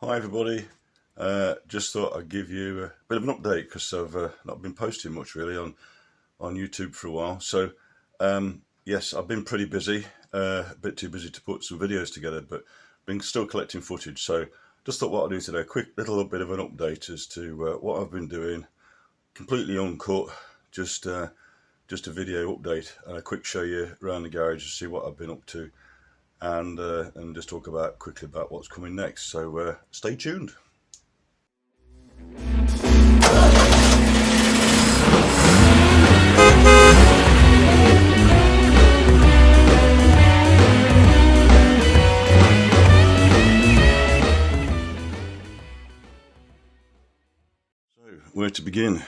Hi everybody, just thought I'd give you a bit of an update because I've not been posting much really on YouTube for a while. So yes, I've been pretty busy, a bit too busy to put some videos together, but been still collecting footage. So just thought what I'd do today, a quick little bit of an update as to what I've been doing, completely uncut, just a video update, and a quick show you around the garage to see what I've been up to. And just talk quickly about what's coming next. So stay tuned. So where to begin?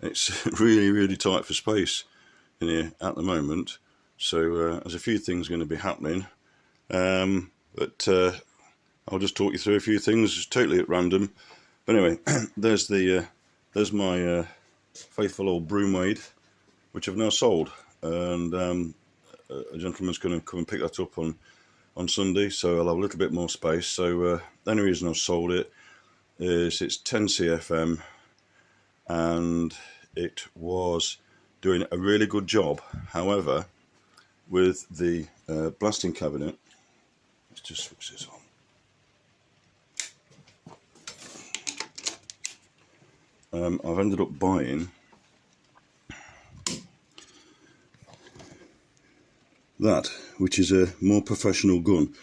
It's really tight for space in here at the moment. So there's a few things going to be happening. But I'll just talk you through a few things totally at random. But anyway, there's my faithful old broomwade, which I've now sold, and a gentleman's going to come and pick that up on Sunday, so I'll have a little bit more space. So the only reason I've sold it is it's 10 CFM, and it was doing a really good job. However, with the blasting cabinet, let's just switch this on. I've ended up buying that, which is a more professional gun,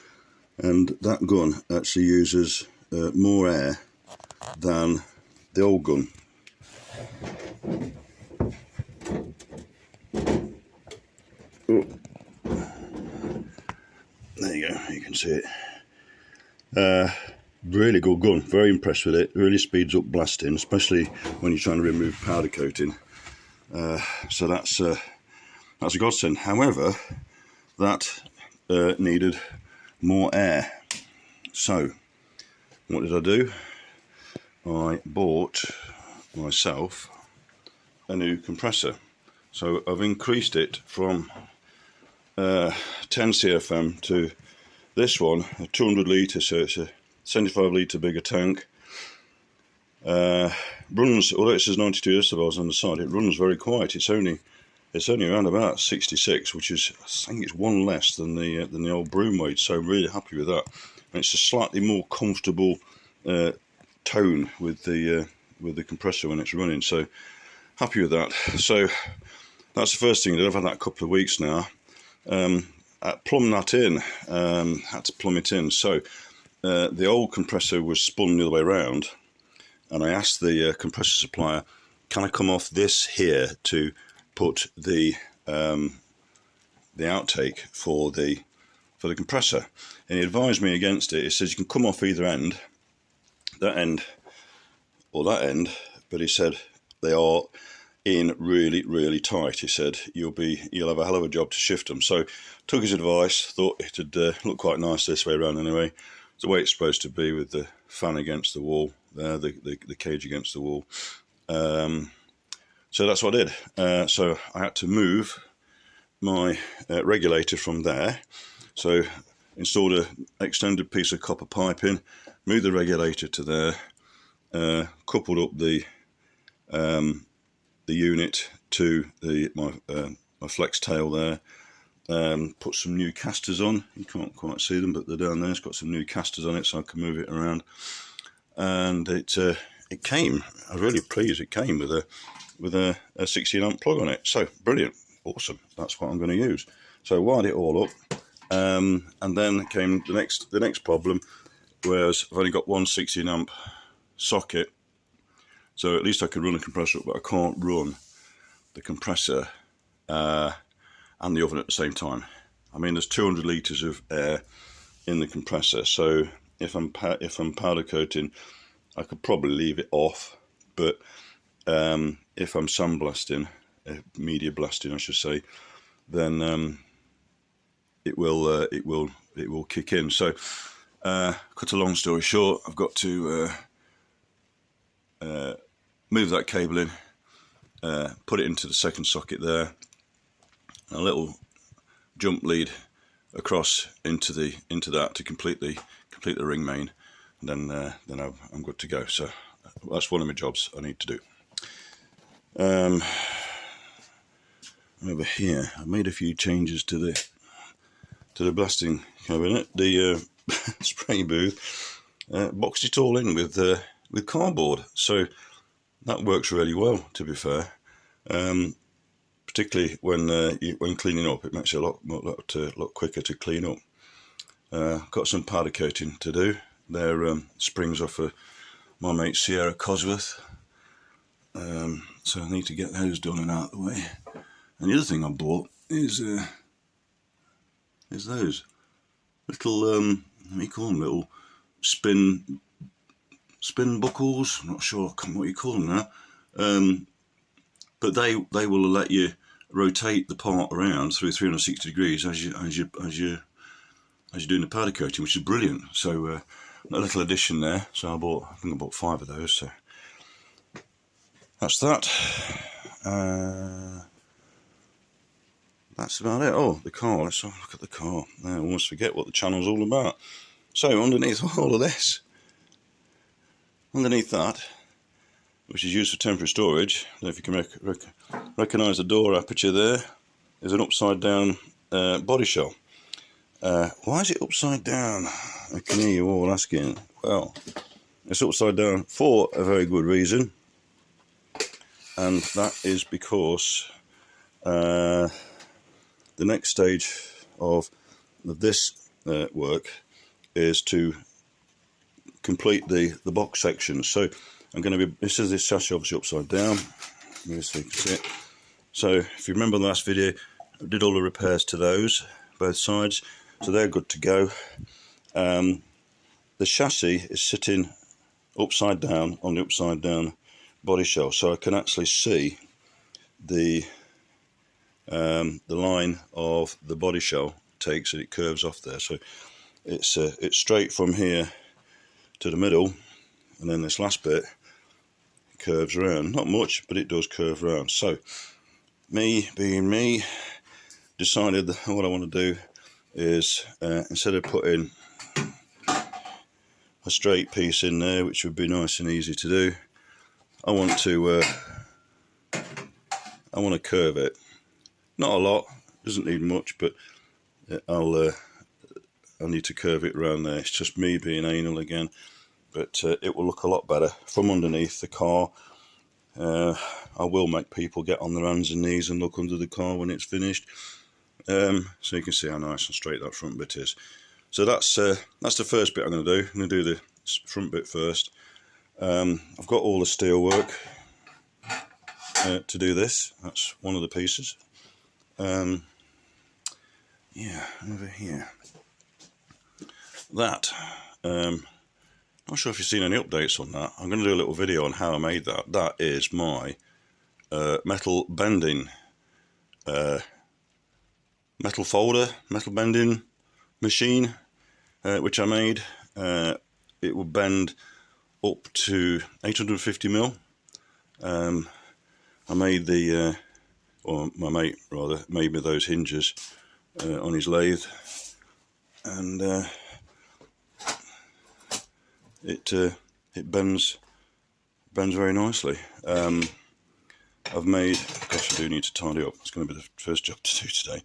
and that gun actually uses more air than the old gun. Oh. There you go, you can see it. Really good gun, very impressed with it. Really speeds up blasting, especially when you're trying to remove powder coating. So that's a godsend. However, that needed more air. So what did I do? I bought myself a new compressor. So I've increased it from 10 CFM to this one, a 200 litre, so it's a 75 litre bigger tank. Runs, although it says 92 decibels on the side, it runs very quiet. It's only around about 66, which is, I think it's one less than the old broomwade. So I'm really happy with that. And it's a slightly more comfortable tone with the compressor when it's running. So happy with that. So that's the first thing. I've had that a couple of weeks now. Plumb that in, had to plumb it in. So the old compressor was spun the other way around, and I asked the compressor supplier, can I come off this here to put the outtake for the compressor? And he advised me against it. He says you can come off either end, that end or that end, but he said they are in really tight. He said you'll have a hell of a job to shift them. So took his advice, thought it'd look quite nice this way around anyway. It's the way it's supposed to be, with the fan against the wall there, the cage against the wall. So that's what I did. So I had to move my regulator from there. So installed an extended piece of copper piping, moved the regulator to there, coupled up the unit to my flex tail there, put some new casters on. You can't quite see them, but they're down there. It's got some new casters on it, so I can move it around. And it came. I was really pleased. It came with a 16 amp plug on it. So brilliant, awesome. That's what I'm going to use. So I wired it all up, and then came the next problem, whereas I've only got one 16 amp socket. So at least I can run a compressor, but I can't run the compressor and the oven at the same time. I mean, there's 200 litres of air in the compressor, so if I'm powder coating, I could probably leave it off. But if I'm sandblasting, media blasting, I should say, then it will kick in. So, cut a long story short, I've got to move that cable in, put it into the second socket there, a little jump lead across into that to complete the ring main, then I'm good to go. So that's one of my jobs I need to do. Over here, I made a few changes to the blasting cabinet. The spray booth boxed it all in with cardboard, so that works really well, to be fair. Particularly when cleaning up, it makes it a lot quicker to clean up. Got some powder coating to do. They're springs off of my mate Sierra Cosworth, so I need to get those done and out of the way. And the other thing I bought is those little what do you call them, little spin buckles. I'm not sure what you call them now, but they will let you rotate the part around through 360 degrees as you're doing the powder coating, which is brilliant. So a little addition there. So I think I bought 5 of those. So that's that. That's about it. Oh, the car. Let's have a look at the car. I almost forget what the channel's all about. So underneath all of this, underneath that, which is used for temporary storage, I don't know if you can recognise the door aperture there, is an upside down body shell. Why is it upside down? I can hear you all asking. Well, it's upside down for a very good reason, and that is because the next stage of this work is to complete the box section. So I'm going to be, this chassis obviously upside down, so you can see it. So if you remember the last video, I did all the repairs to those, both sides, so they're good to go. The chassis is sitting upside down on the upside down body shell, so I can actually see the line of the body shell takes, and it curves off there. So it's straight from here to the middle, and then this last bit curves around. Not much, but it does curve around. So me being me, decided that what I want to do is instead of putting a straight piece in there, which would be nice and easy to do, I want to curve it. Not a lot, doesn't need much, but I'll need to curve it around there. It's just me being anal again, but it will look a lot better from underneath the car. I will make people get on their hands and knees and look under the car when it's finished, so you can see how nice and straight that front bit is. So that's the first bit I'm going to do. I'm going to do the front bit first. I've got all the steel work to do this. That's one of the pieces. Yeah, over here. That, not sure if you've seen any updates on that. I'm going to do a little video on how I made that. That is my metal bending, metal bending machine, which I made. It will bend up to 850 mil. I made the, or my mate rather, made me those hinges on his lathe, and it bends very nicely. I've made, gosh, I do need to tidy up. It's going to be the first job to do today.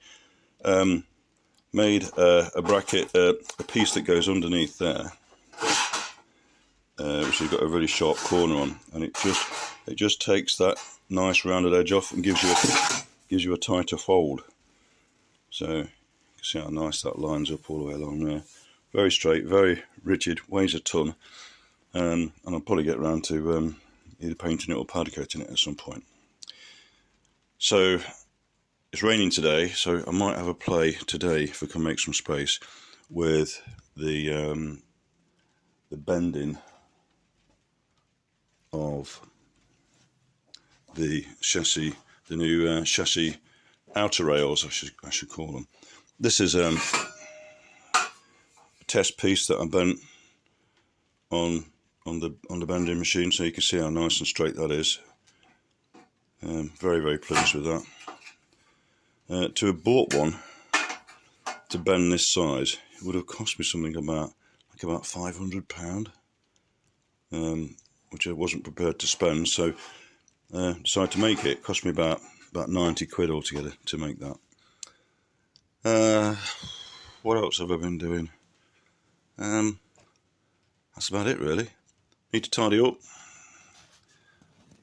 Made a bracket, a piece that goes underneath there, which has got a really sharp corner on, and it just takes that nice rounded edge off and gives you a tighter fold. So you can see how nice that lines up all the way along there. Very straight, very rigid, weighs a ton, and I'll probably get around to either painting it or powder coating it at some point. So it's raining today, so I might have a play today if I can make some space with the bending of the chassis, the new chassis outer rails, I should call them. This is a test piece that I bent on the bending machine, so you can see how nice and straight that is. Very pleased with that. To have bought one to bend this size, it would have cost me something about £500. which I wasn't prepared to spend. So decided to make it. It cost me about 90 quid altogether to make that. What else have I been doing? That's about it really. Need to tidy up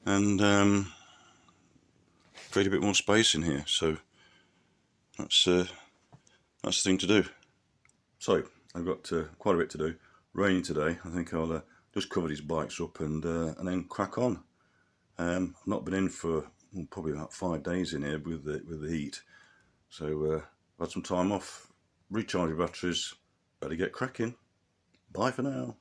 and create a bit more space in here. So that's the thing to do. So I've got quite a bit to do. Raining today. I think I'll just cover these bikes up and then crack on. I've not been in for probably about 5 days in here with the heat. So I've had some time off, recharge the batteries, better get cracking. Bye for now.